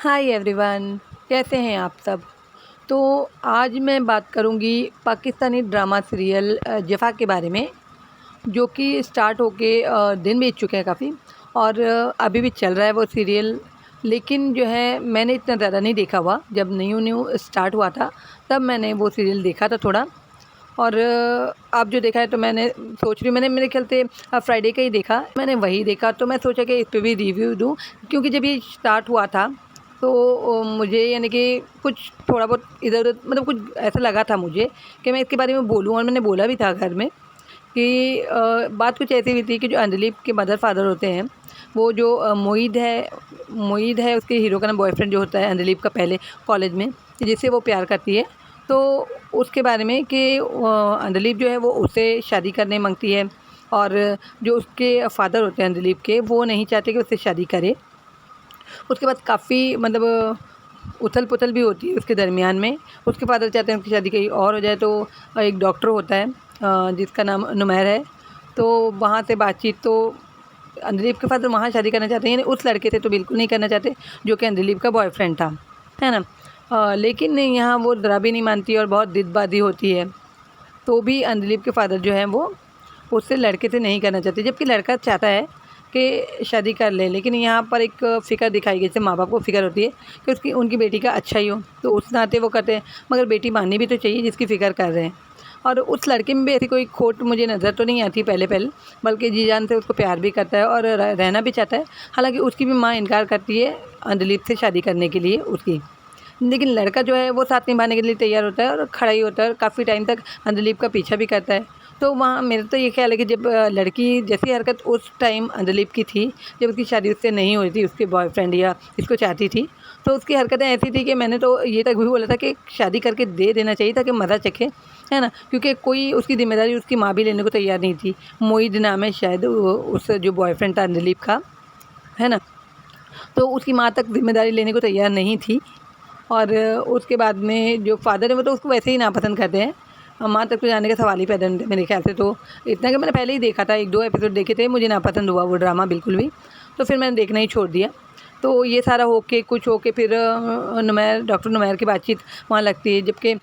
Hi everyone, कैसे हैं आप सब। तो आज मैं बात करूंगी पाकिस्तानी ड्रामा सीरियल जफ़ा के बारे में, जो कि स्टार्ट होके दिन बीत चुके हैं काफ़ी और अभी भी चल रहा है वो सीरियल। लेकिन जो है मैंने इतना ज़्यादा नहीं देखा हुआ। जब न्यू न्यू स्टार्ट हुआ था तब मैंने वो सीरियल देखा था थोड़ा। और अब जो देखा है तो मैंने सोच रही, मैंने मेरे ख्याल से फ्राइडे का ही देखा, मैंने वही देखा। तो मैं सोचा कि इस पे भी रिव्यू दूँ, क्योंकि जब ये स्टार्ट हुआ था तो मुझे यानी कि कुछ थोड़ा बहुत इधर उधर मतलब कुछ ऐसा लगा था मुझे कि मैं इसके बारे में बोलूँ, और मैंने बोला भी था घर में कि बात कुछ ऐसी हुई थी कि जो अंजलि के मदर फादर होते हैं, वो जो मोईद है उसके हीरो का नाम, बॉयफ्रेंड जो होता है अंजलि का पहले कॉलेज में, जिससे वो प्यार करती है। तो उसके बारे में कि अंजलि जो है वो उससे शादी करने मांगती है, और जो उसके फादर होते हैं अंजलि के, वो नहीं चाहते कि उससे शादी करे। उसके बाद काफ़ी मतलब उथल पुथल भी होती है उसके दरमियान में। उसके फादर चाहते हैं उनकी शादी कहीं और हो जाए, तो एक डॉक्टर होता है जिसका नाम नुमैर है। तो वहाँ से बातचीत, तो अंजलि के फादर वहाँ शादी करना चाहते हैं, यानी उस लड़के से तो बिल्कुल नहीं करना चाहते जो कि अंजलि का बॉयफ्रेंड था, है ना। लेकिन यहाँ वो ज़रा भी नहीं मानती और बहुत ज़िद्दबाज़ी होती है। तो भी अंजलि के फादर जो हैं वो उससे लड़के से नहीं करना चाहते, जबकि लड़का चाहता है कि शादी कर ले। लेकिन यहाँ पर एक फ़िक्र दिखाई गई, जैसे माँ बाप को फ़िक्र होती है कि उसकी उनकी बेटी का अच्छा ही हो, तो उस नाते वो करते हैं। मगर बेटी माननी भी तो चाहिए जिसकी फ़िक्र कर रहे हैं। और उस लड़के में भी ऐसी कोई खोट मुझे नज़र तो नहीं आती पहले पहले, बल्कि जी जान से उसको प्यार भी करता है और रहना भी चाहता है। हालांकि उसकी भी माँ इनकार करती है अंजलि से शादी करने के लिए उसकी। लेकिन लड़का जो है वो साथ निभाने के लिए तैयार होता है और खड़ा ही होता है, और काफ़ी टाइम तक अंजलि का पीछा भी करता है। तो वहाँ मेरा तो ये ख्याल है कि जब लड़की जैसी हरकत उस टाइम अंजलि की थी, जब उसकी शादी उससे नहीं हुई थी, उसके बॉयफ्रेंड या इसको चाहती थी, तो उसकी हरकतें ऐसी थी कि मैंने तो ये तक भी बोला था कि शादी करके दे देना चाहिए ताकि मज़ा चखे, है ना। क्योंकि कोई उसकी ज़िम्मेदारी उसकी माँ भी लेने को तैयार नहीं थी। मोईद नाम है शायद उस जो बॉयफ्रेंड था अंजलि का, है ना। तो उसकी माँ तक ज़िम्मेदारी लेने को तैयार नहीं थी। और उसके बाद में जो फादर है वो तो उसको वैसे ही नापसंद करते हैं। माँ तक तो जाने का सवाल ही पैदा नहीं था मेरे ख्याल से। तो इतना कि मैंने पहले ही देखा था, 1-2 एपिसोड देखे थे, मुझे नापसंद हुआ वो ड्रामा बिल्कुल भी। तो फिर मैंने देखना ही छोड़ दिया। तो ये सारा होके कुछ होके फिर डॉक्टर नुमैर की बातचीत वहाँ लगती है, जबकि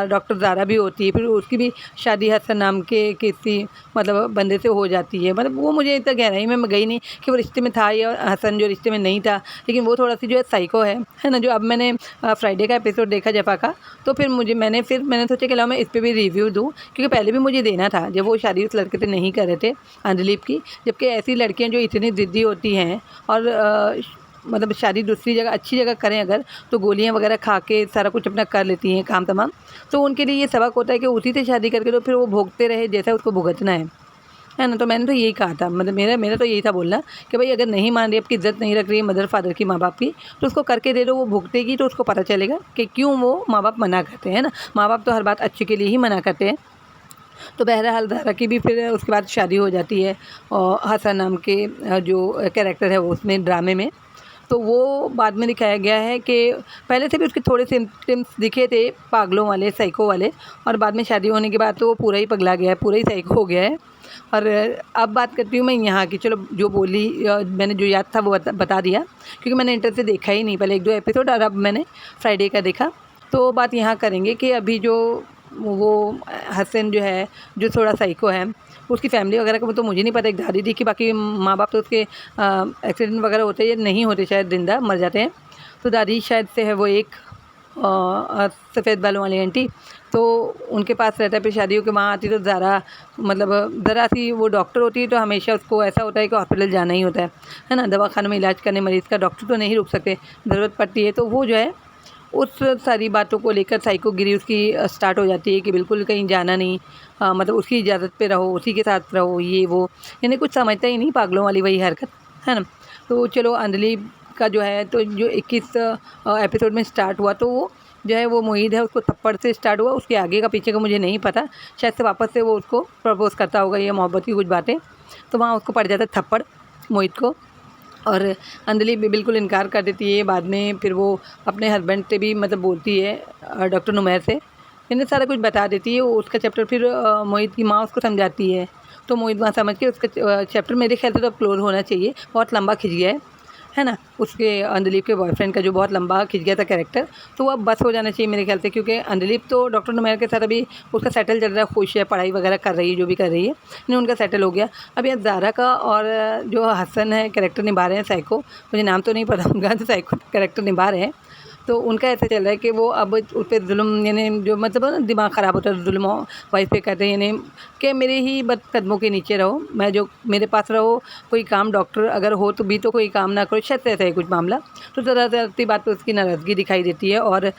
डॉक्टर ज़ारा भी होती है। फिर उसकी भी शादी हसन नाम के किसी मतलब बंदे से हो जाती है। मतलब वो मुझे इतना गहराई में मैं गई नहीं कि वो रिश्ते में था या हसन जो रिश्ते में नहीं था। लेकिन वो थोड़ा सी जो है साइको है ना। जो अब मैंने फ्राइडे का एपिसोड देखा जफ़ा का, तो फिर मैंने सोचा कि लाओ मैं इस पे भी रिव्यू दूँ, क्योंकि पहले भी मुझे देना था जब वो शादी उस लड़के से नहीं कर रहे थे अंजलि की। जबकि ऐसी लड़कियाँ जो इतनी ज़िद्दी होती हैं और मतलब शादी दूसरी जगह अच्छी जगह करें अगर, तो गोलियाँ वगैरह खा के सारा कुछ अपना कर लेती हैं काम तमाम। तो उनके लिए ये सबक होता है कि उसी से शादी करके तो फिर वो भोगते रहे जैसा उसको भुगतना है ना। तो मैंने तो यही कहा था, मतलब मेरा मेरा तो यही था बोलना कि भाई अगर नहीं मान रही, आपकी इज़्ज़त नहीं रख रही है मदर फादर की, माँ बाप की, तो उसको करके दे दो। वो भुगतेगी तो उसको पता चलेगा कि क्यों वो माँ बाप मना करते हैं ना। माँ बाप तो हर बात अच्छे के लिए ही मना करते हैं। तो बहरहाल ज़ारा की भी फिर उसके बाद शादी हो जाती है, और हसन नाम के जो कैरेक्टर है वो उसमें ड्रामे में। तो वो बाद में दिखाया गया है कि पहले से भी उसके थोड़े सिम्पटम्स दिखे थे पागलों वाले, साइको वाले, और बाद में शादी होने के बाद तो वो पूरा ही पगला गया है, पूरा ही साइको हो गया है। और अब बात करती हूँ मैं यहाँ की। चलो जो बोली मैंने जो याद था वो बता दिया, क्योंकि मैंने इंटर से देखा ही नहीं पहले 1-2 एपिसोड, और अब मैंने फ्राइडे का देखा। तो बात यहाँ करेंगे कि अभी जो वो हसन जो है, जो थोड़ा साइको है, उसकी फैमिली वगैरह का तो मुझे नहीं पता। एक दादी थी कि बाकी माँ बाप तो उसके एक्सीडेंट वगैरह होते या नहीं होते, शायद जिंदा मर जाते हैं। तो दादी शायद से है वो एक सफ़ेद बालों वाली आंटी। तो उनके पास रहता है। फिर शादियों के वहाँ आती तो ज़रा मतलब ज़रा सी वो डॉक्टर होती है, तो हमेशा उसको ऐसा होता है कि हॉस्पिटल जाना ही होता है ना। दवाखानों में इलाज करने मरीज़ का डॉक्टर तो नहीं रुक सकते, ज़रूरत पड़ती है। तो वो जो है उस सारी बातों को लेकर साइकोगिरी उसकी स्टार्ट हो जाती है कि बिल्कुल कहीं जाना नहीं, मतलब उसकी इजाज़त पे रहो, उसी के साथ रहो, ये वो, यानी कुछ समझता ही नहीं, पागलों वाली वही हरकत, है ना। तो चलो अंजलि का जो है, तो जो 21 एपिसोड में स्टार्ट हुआ, तो वो जो है वो मोईद है, उसको थप्पड़ से स्टार्ट हुआ। उसके आगे का पीछे का मुझे नहीं पता, शायद से वापस से वो उसको प्रपोज़ करता होगा, ये मोहब्बत की कुछ बातें, तो वहाँ उसको पड़ जाता है थप्पड़ मोईद को। और अंजलि भी बिल्कुल इनकार कर देती है। बाद में फिर वो अपने हस्बैंड से भी मतलब बोलती है डॉक्टर नुमैर से, इन्हें सारा कुछ बता देती है। वो उसका चैप्टर फिर मोहित की माँ उसको समझाती है। तो मोहित वहाँ समझ के उसका चैप्टर मेरे ख्याल से तो अब क्लोज होना चाहिए, बहुत लंबा खिंच गया है। है ना, उसके अंधलीप के बॉयफ्रेंड का जो बहुत लंबा खिंच गया था कैरेक्टर, तो वो अब बस हो जाना चाहिए मेरे ख्याल से, क्योंकि अंधलीप तो डॉक्टर नुमैर के साथ अभी उसका सेटल चल रहा है, खुश है, पढ़ाई वगैरह कर रही है, जो भी कर रही है, नहीं उनका सेटल हो गया। अब यहाँ ज़ारा का और जो हसन है कैरेक्टर निभा रहे हैं साइको, मुझे नाम तो नहीं पता उनका, तो साइको कैरेक्टर निभा रहे हैं, तो उनका ऐसा चल रहा है कि वो अब उस पर जुल्म, यानी जो मतलब है ना दिमाग ख़राब होता है, जुल्म वाइफ पे करते हैं, यानी कि मेरे ही बद कदमों के नीचे रहो, मैं जो मेरे पास रहो, कोई काम डॉक्टर अगर हो तो भी तो कोई काम ना करो, शायद ऐसा है कुछ मामला। तो ज़रा बात पे उसकी नाराज़गी दिखाई देती है, और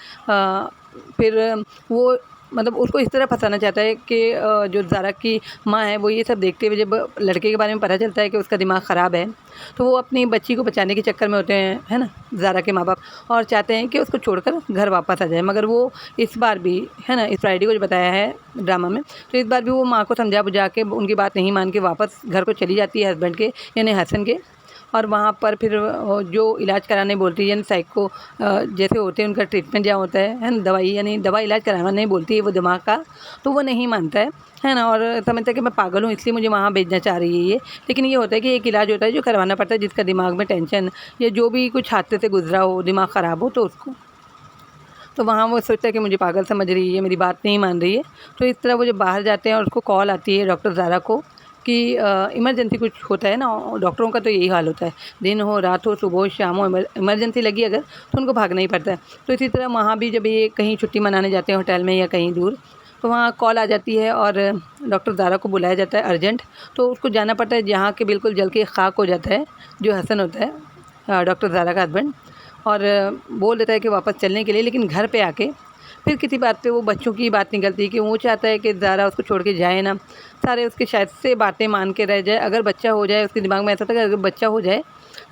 फिर वो मतलब उसको इस तरह फंसाना चाहता है कि जो ज़ारा की माँ है वो ये सब देखते हुए जब लड़के के बारे में पता चलता है कि उसका दिमाग ख़राब है, तो वो अपनी बच्ची को बचाने के चक्कर में होते हैं, है ना, ज़ारा के माँ बाप, और चाहते हैं कि उसको छोड़कर घर वापस आ जाए। मगर वो इस बार भी, है ना, इस फ्राइडे को जो बताया है ड्रामा में, तो इस बार भी वो माँ को समझा बुझा के उनकी बात नहीं मान के वापस घर को चली जाती है हस्बैंड के, यानी हसन के। और वहाँ पर फिर जो इलाज कराने बोलती है, यानी साइको जैसे होते हैं उनका ट्रीटमेंट जहाँ होता है ना, दवाई, यानी दवा इलाज कराना नहीं बोलती है वो दिमाग का, तो वो नहीं मानता है ना, और समझता है कि मैं पागल हूँ इसलिए मुझे वहाँ भेजना चाह रही है ये। लेकिन ये होता है कि एक इलाज होता है जो करवाना पड़ता है, जिसका दिमाग में टेंशन या जो भी कुछ हादसे से गुजरा हो, दिमाग ख़राब हो, तो उसको, तो वहाँ वो सोचता है कि मुझे पागल समझ रही है, मेरी बात नहीं मान रही है। तो इस तरह वो जब बाहर जाते हैं और उसको कॉल आती है डॉक्टर ज़ारा को कि इमरजेंसी कुछ होता है ना, डॉक्टरों का तो यही हाल होता है, दिन हो, रात हो, सुबह हो, शाम हो, इमरजेंसी लगी अगर, तो उनको भागना ही पड़ता है। तो इसी तरह वहाँ भी जब ये कहीं छुट्टी मनाने जाते हैं होटल में या कहीं दूर, तो वहाँ कॉल आ जाती है और डॉक्टर ज़ारा को बुलाया जाता है अर्जेंट। तो उसको जाना पड़ता है, जहाँ के बिल्कुल जल के खाक हो जाता है जो हसन होता है, डॉक्टर ज़ारा का हस्बैंड, और बोल देता है कि वापस चलने के लिए। लेकिन घर पे आके फिर किसी बात पे वो बच्चों की बात निकलती है कि वो चाहता है कि ज़ारा उसको छोड़ के जाए ना, सारे उसके शायद से बातें मान के रह जाए, अगर बच्चा हो जाए, उसके दिमाग में ऐसा था कि अगर बच्चा हो जाए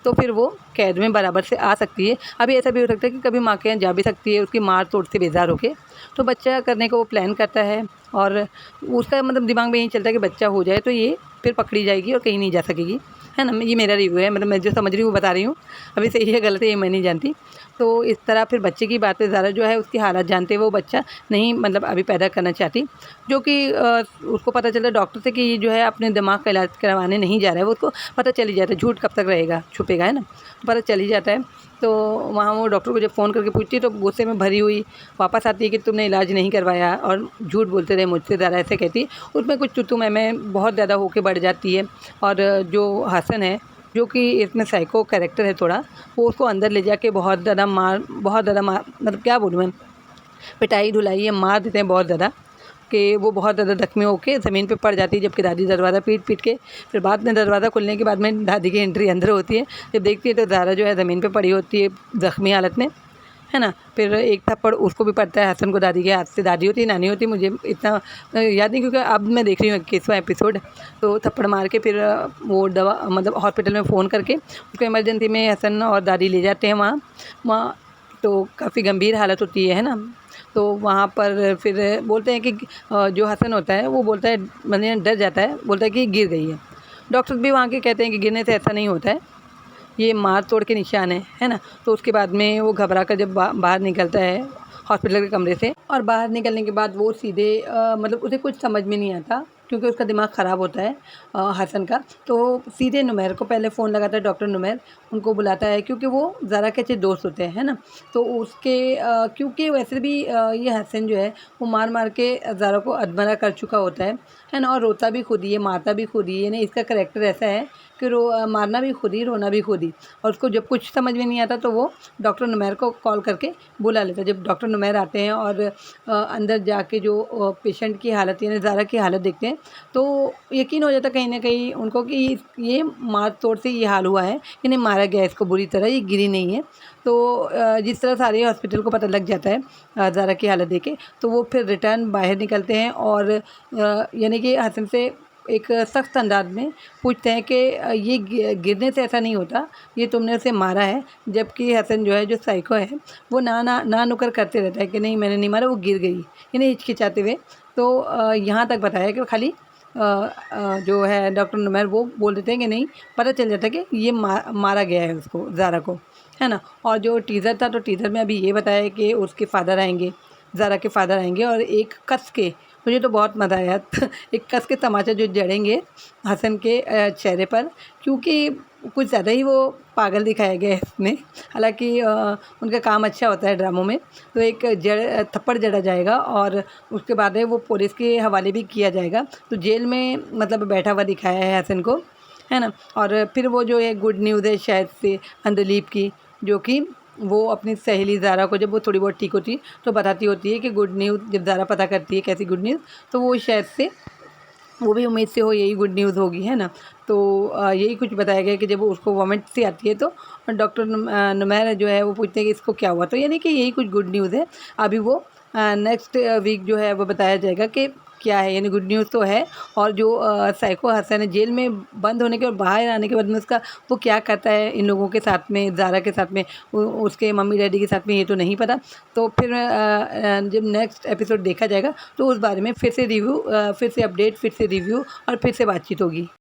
तो फिर वो कैद में बराबर से आ सकती है। अभी ऐसा भी हो सकता है कि कभी माँ के यहाँ जा भी सकती है, उसकी मार तोड़ से बेजार होके, तो बच्चा करने को वो प्लान करता है, और उसका मतलब दिमाग में यही चलता है कि बच्चा हो जाए तो ये फिर पकड़ी जाएगी और कहीं नहीं जा सकेगी, है ना। ये मेरा रिव्यू है, मतलब मैं जो समझ रही हूँ बता रही हूँ, अभी सही है गलत है ये मैं नहीं जानती। तो इस तरह फिर बच्चे की बात पे ज़ारा जो है उसकी हालत जानते हुए वो बच्चा नहीं, मतलब अभी पैदा करना चाहती, जो कि उसको पता चलता है डॉक्टर से कि ये जो है अपने दिमाग का इलाज करवाने नहीं जा रहा है, वो उसको पता चल ही जाता है, झूठ कब तक रहेगा, छुपेगा, है ना, पता चल ही जाता है। तो वहाँ वो डॉक्टर को जब फ़ोन करके पूछती है तो गुस्से में भरी हुई वापस आती है कि तुमने इलाज नहीं करवाया और झूठ बोलते रहे मुझसे, ज़रा ऐसे कहती है। उसमें कुछ चुतू मैं बहुत ज़्यादा होके बढ़ जाती है, और जो हसन है जो कि इसमें साइको कैरेक्टर है थोड़ा, वो उसको अंदर ले जाके बहुत ज़्यादा मार, मतलब क्या बोलूँ मैं, पिटाई धुलाई या मार देते हैं बहुत ज़्यादा, कि वो बहुत ज़्यादा ज़ख्मी होके ज़मीन पे पड़ जाती है, जबकि दादी दरवाज़ा पीट के, फिर बाद में दरवाज़ा खुलने के बाद में दादी की एंट्री अंदर होती है, जब देखती है तो ज़ारा जो है ज़मीन पे पड़ी होती है ज़ख्मी हालत में, है ना। फिर एक थप्पड़ उसको भी पड़ता है हसन को दादी के हाथ से, दादी होती है नानी होती है, मुझे इतना याद नहीं क्योंकि अब मैं देख रही हूँ 21वां एपिसोड। तो थप्पड़ मार के फिर वो दवा मतलब हॉस्पिटल में फ़ोन करके उसको इमरजेंसी में हसन और दादी ले जाते हैं वहाँ तो काफ़ी गंभीर हालत होती है ना। तो वहाँ पर फिर बोलते हैं कि जो हसन होता है वो बोलता है, मतलब डर जाता है, बोलता है कि गिर गई है। डॉक्टर भी वहाँ के कहते हैं कि गिरने से ऐसा नहीं होता है, ये मार तोड़ के निशान है ना। तो उसके बाद में वो घबरा कर जब बाहर निकलता है हॉस्पिटल के कमरे से, और बाहर निकलने के बाद वो सीधे मतलब उसे कुछ समझ में नहीं आता क्योंकि उसका दिमाग ख़राब होता है हसन का। तो सीधे नुमैर को पहले फ़ोन लगाता है, डॉक्टर नुमैर उनको बुलाता है क्योंकि वो ज़ारा के अच्छे दोस्त होते हैं, है ना। तो उसके क्योंकि वैसे भी ये हसन जो है वो मार के ज़ारा को अधमरा कर चुका होता है ना, और रोता भी खुद ही है, मारता भी खुद ही है ना। इसका करैक्टर ऐसा है कि मारना भी खुद ही, रोना भी खुद ही, और उसको जब कुछ समझ में नहीं आता तो वो डॉक्टर नुमैर को कॉल करके बुला लेता है। जब डॉक्टर नुमैर आते हैं और अंदर जाके जो पेशेंट की हालत यानी ज़ारा की हालत देखते हैं तो यकीन हो जाता कहीं ना कहीं उनको कि ये मार तोड़ से ये हाल हुआ है, इन्हें मारा गया इसको बुरी तरह, ये गिरी नहीं है। तो जिस तरह सारे हॉस्पिटल को पता लग जाता है ज़ारा की हालत देखे, तो वो फिर रिटर्न बाहर निकलते हैं और यानी कि हसन से एक सख्त अंदाज में पूछते हैं कि ये गिरने से ऐसा नहीं होता, ये तुमने उसे मारा है। जबकि हसन जो है, जो साइको है, वो ना नुकर करते रहता है कि नहीं मैंने नहीं मारा, वो गिर गई, यानी हिचकिचाते हुए। तो यहाँ तक बताया कि खाली जो है डॉक्टर नुमैर वो बोल देते हैं कि नहीं, पता चल जाता है कि ये मारा गया है उसको, ज़ारा को, है ना। और जो टीज़र था तो टीज़र में अभी ये बताया कि उसके फादर आएंगे, ज़ारा के फादर आएंगे, और एक कस के, मुझे तो बहुत मज़ा आया एक कस के तमाचा जो जड़ेंगे हसन के चेहरे पर, क्योंकि कुछ ज़्यादा ही वो पागल दिखाया गया है इसमें। हालाँकि उनका काम अच्छा होता है ड्रामों में। तो एक थप्पड़ जड़ा जाएगा और उसके बाद है वो पुलिस के हवाले भी किया जाएगा। तो जेल में मतलब बैठा हुआ दिखाया है हसन को, है ना। और फिर वो जो है गुड न्यूज़ है शायद से अंधलीप की, जो कि वो अपनी सहेली ज़ारा को जब वो थोड़ी बहुत ठीक होती है तो बताती होती है कि गुड न्यूज़, जब ज़ारा पता करती है कैसी गुड न्यूज़, तो वो शायद से वो भी उम्मीद से हो यही गुड न्यूज़ होगी, है ना। तो यही कुछ बताया गया कि जब वो उसको वॉमिट सी आती है तो डॉक्टर नुमैर जो है वो पूछते हैं कि इसको क्या हुआ, तो यानी कि यही कुछ गुड न्यूज़ है। अभी वो नेक्स्ट वीक जो है वो बताया जाएगा कि क्या है, यानी गुड न्यूज़ तो है। और जो साइको हसन है जेल में बंद होने के और बाहर आने के बाद में उसका वो क्या करता है इन लोगों के साथ में, ज़ारा के साथ में, उसके मम्मी डैडी के साथ में, ये तो नहीं पता। तो फिर जब नेक्स्ट एपिसोड देखा जाएगा तो उस बारे में फिर से रिव्यू, फिर से अपडेट, फिर से रिव्यू और फिर से बातचीत होगी।